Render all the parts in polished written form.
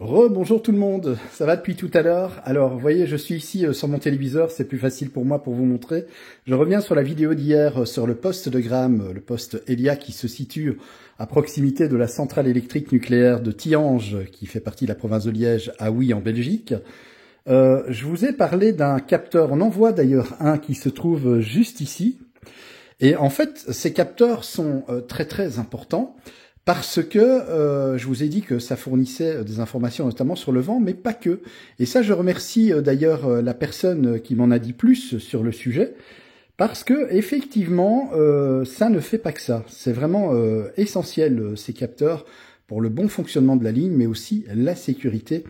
Bonjour tout le monde, ça va depuis tout à l'heure. Alors, vous voyez, je suis ici sur mon téléviseur, c'est plus facile pour moi pour vous montrer. Je reviens sur la vidéo d'hier sur le poste de Gramme, le poste Elia qui se situe à proximité de la centrale électrique nucléaire de Tihange, qui fait partie de la province de Liège, à Huy en Belgique. Je vous ai parlé d'un capteur, on en voit d'ailleurs un qui se trouve juste ici. Et en fait, ces capteurs sont très importants. Parce que je vous ai dit que ça fournissait des informations notamment sur le vent, mais pas que. Et ça, je remercie d'ailleurs la personne qui m'en a dit plus sur le sujet, parce que effectivement, ça ne fait pas que ça. C'est vraiment essentiel ces capteurs pour le bon fonctionnement de la ligne, mais aussi la sécurité.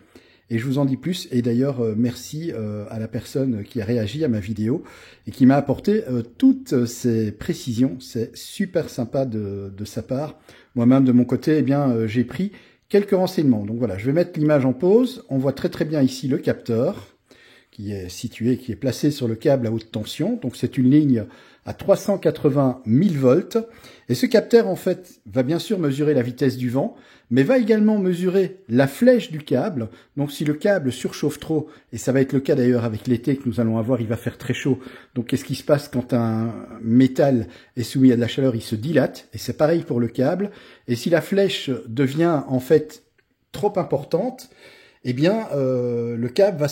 Et je vous en dis plus. Et d'ailleurs, merci à la personne qui a réagi à ma vidéo et qui m'a apporté toutes ces précisions. C'est super sympa de sa part. Moi-même, de mon côté, eh bien, j'ai pris quelques renseignements. Donc voilà, je vais mettre l'image en pause. On voit très bien ici le capteur qui est situé, qui est placé sur le câble à haute tension. Donc c'est une ligne à 380 000 volts. Et ce capteur, en fait, va bien sûr mesurer la vitesse du vent, mais va également mesurer la flèche du câble. Donc si le câble surchauffe trop, et ça va être le cas d'ailleurs avec l'été que nous allons avoir, il va faire très chaud. Donc qu'est-ce qui se passe quand un métal est soumis à de la chaleur? Il se dilate, et c'est pareil pour le câble. Et si la flèche devient en fait trop importante, eh bien le câble va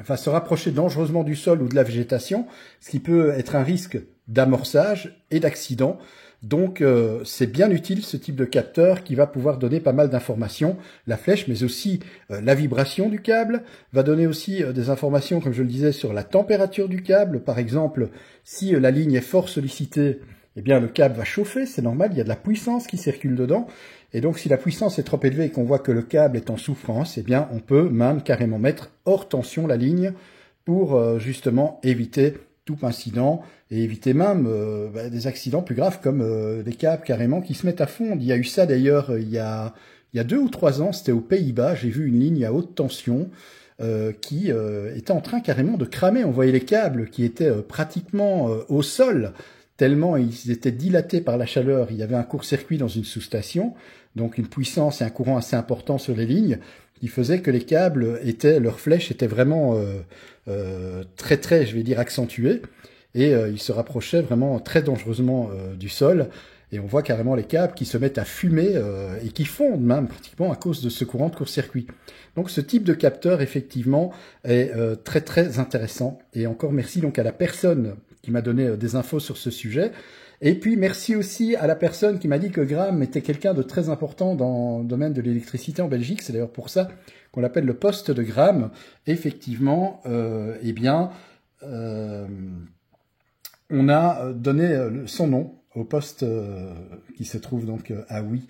va se rapprocher dangereusement du sol ou de la végétation, ce qui peut être un risque d'amorçage et d'accident. Donc c'est bien utile ce type de capteur qui va pouvoir donner pas mal d'informations, la flèche, mais aussi la vibration du câble, va donner aussi des informations, comme je le disais, sur la température du câble. Par exemple, si la ligne est fort sollicitée, eh bien le câble va chauffer, c'est normal, il y a de la puissance qui circule dedans. Et donc si la puissance est trop élevée et qu'on voit que le câble est en souffrance, eh bien on peut même carrément mettre hors tension la ligne pour justement éviter tout incident et éviter même des accidents plus graves comme des câbles carrément qui se mettent à fondre. Il y a eu ça d'ailleurs il y a 2 ou 3 ans, c'était aux Pays-Bas, j'ai vu une ligne à haute tension qui était en train carrément de cramer. On voyait les câbles qui étaient pratiquement au sol, tellement ils étaient dilatés par la chaleur. Il y avait un court-circuit dans une sous-station, donc une puissance et un courant assez important sur les lignes, qui faisait que les câbles leurs flèches étaient vraiment très, je vais dire, accentuées, et ils se rapprochaient vraiment très dangereusement du sol. Et on voit carrément les câbles qui se mettent à fumer et qui fondent même pratiquement à cause de ce courant de court-circuit. Donc ce type de capteur, effectivement, est très intéressant. Et encore merci donc à la personne qui m'a donné des infos sur ce sujet. Et puis merci aussi à la personne qui m'a dit que Gramme était quelqu'un de très important dans le domaine de l'électricité en Belgique. C'est d'ailleurs pour ça qu'on l'appelle le poste de Gramme. Effectivement, on a donné son nom au poste qui se trouve donc à Huy,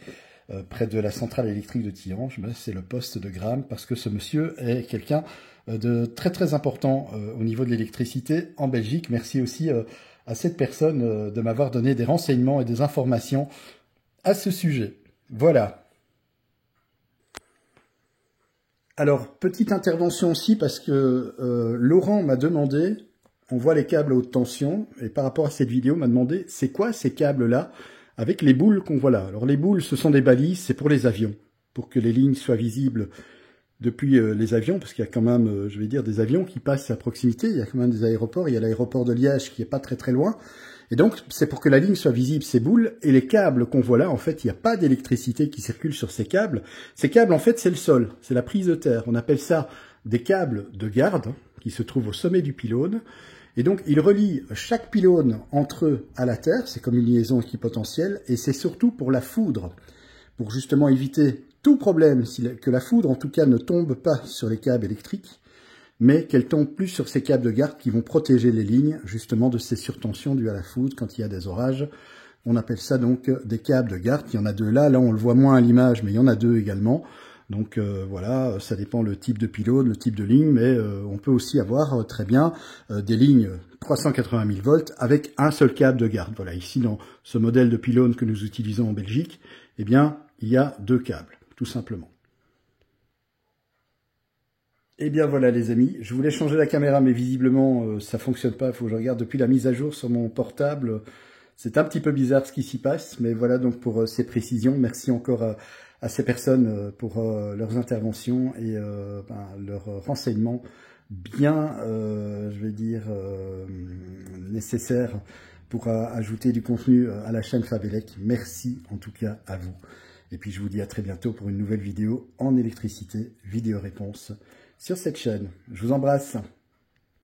près de la centrale électrique de Tihange. C'est le poste de Gramme parce que ce monsieur est quelqu'un de très important au niveau de l'électricité en Belgique. Merci aussi à cette personne de m'avoir donné des renseignements et des informations à ce sujet. Voilà. Alors, petite intervention aussi parce que Laurent m'a demandé, on voit les câbles à haute tension, et par rapport à cette vidéo, m'a demandé c'est quoi ces câbles-là avec les boules qu'on voit là. Alors les boules, ce sont des balises, c'est pour les avions, pour que les lignes soient visibles depuis les avions, parce qu'il y a quand même, je vais dire, des avions qui passent à proximité, il y a quand même des aéroports, il y a l'aéroport de Liège qui est pas très loin, et donc c'est pour que la ligne soit visible, ces boules, et les câbles qu'on voit là, en fait, il n'y a pas d'électricité qui circule sur ces câbles. Ces câbles, en fait, c'est le sol, c'est la prise de terre, on appelle ça des câbles de garde, qui se trouvent au sommet du pylône, et donc ils relient chaque pylône entre eux à la terre, c'est comme une liaison équipotentielle, et c'est surtout pour la foudre, pour justement éviter tout problème, que la foudre en tout cas ne tombe pas sur les câbles électriques, mais qu'elle tombe plus sur ces câbles de garde qui vont protéger les lignes justement de ces surtensions dues à la foudre quand il y a des orages. On appelle ça donc des câbles de garde. Il y en a 2 là on le voit moins à l'image, mais il y en a 2 également. Donc voilà, ça dépend le type de pylône, le type de ligne, mais on peut aussi avoir très bien des lignes 380 000 volts avec un seul câble de garde. Voilà, ici dans ce modèle de pylône que nous utilisons en Belgique, eh bien il y a 2 câbles, tout simplement. Et bien voilà les amis, je voulais changer la caméra, mais visiblement ça fonctionne pas, il faut que je regarde depuis la mise à jour sur mon portable. C'est un petit peu bizarre ce qui s'y passe, mais voilà donc pour ces précisions. Merci encore à ces personnes pour leurs interventions et leurs renseignements bien, je vais dire, nécessaires pour ajouter du contenu à la chaîne Fabelec. Merci en tout cas à vous. Et puis je vous dis à très bientôt pour une nouvelle vidéo en électricité, vidéo réponse sur cette chaîne. Je vous embrasse.